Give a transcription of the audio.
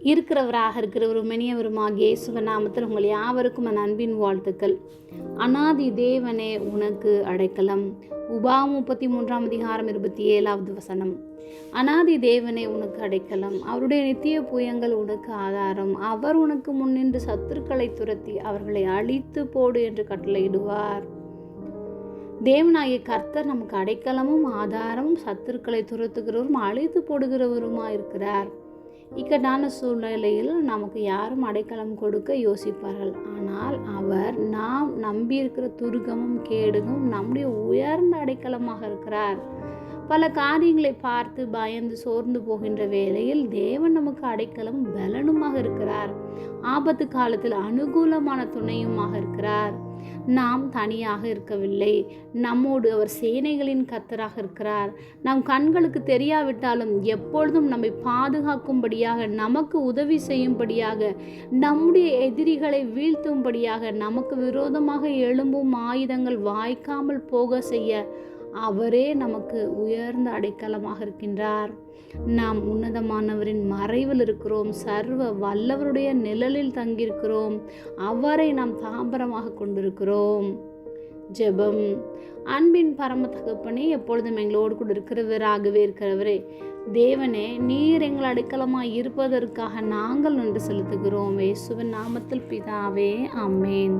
இருக்கிறவரும் மெனியவருமாகிய இயேசுவின் நாமத்தில் உங்கள் யாவருக்கும் என் அன்பின் வாழ்த்துக்கள். அநாதி தேவனே உனக்கு அடைக்கலம். உபாகமம் 33:27. அநாதி தேவனே உனக்கு அடைக்கலம். அவருடைய நித்திய புயங்கள் உனக்கு ஆதாரம். அவர் உனக்கு முன்னின்று சத்துருக்களை துரத்தி அவர்களை அழித்து போடு என்று கட்டளையிடுவார். தேவனாகிய கர்த்தர் நமக்கு அடைக்கலமும் ஆதாரமும் சத்துருக்களை துரத்துகிறவரும் அழித்து போடுகிறவருமாக இருக்கிறார். இக்கட்டான சூழ்நிலையில் நமக்கு யாரும் அடைக்கலம் கொடுக்க யோசிப்பார்கள். ஆனால் அவர் நாம் நம்பியிருக்கிற துருகமும் கேடுகும் நம்முடைய உயர்ந்த அடைக்கலமாக இருக்கிறார். பல காரியங்களை பார்த்து பயந்து சோர்ந்து போகின்ற வேளையில் தேவன் நமக்கு அடைக்கலம் பலனுமாக இருக்கிறார். ஆபத்து காலத்தில் அனுகூலமான துணையுமாக இருக்கிறார். நாம் தனியாக இருக்கவில்லை. நம்மோடு அவர் சேனைகளின் கர்த்தராக இருக்கிறார். நம் கண்களுக்கு தெரியாவிட்டாலும் எப்பொழுதும் நம்மை பாதுகாக்கும்படியாக, நமக்கு உதவி செய்யும்படியாக, நம்முடைய எதிரிகளை வீழ்த்தும்படியாக, நமக்கு விரோதமாக எழும்பும் ஆயுதங்கள் வாய்க்காமல் போக செய்ய அவரே நமக்கு உயர்ந்த அடைக்கலமாக இருக்கின்றார். நாம் உன்னதமானவரின் மறைவில் இருக்கிறோம். சர்வ வல்லவருடைய நிழலில் தங்கியிருக்கிறோம். அவரை நாம் தாம்பரமாக கொண்டிருக்கிறோம். ஜெபம். அன்பின் பரம தகப்பனே, எப்பொழுதும் எங்களோடு கூட இருக்கிறவராகவே இருக்கிறவரே, தேவனே, நீர் எங்கள் அடைக்கலமாய் இருப்பதற்காக நாங்கள் நன்றி செலுத்துகிறோம். இயேசுவின் நாமத்தில் பிதாவே, ஆமென்.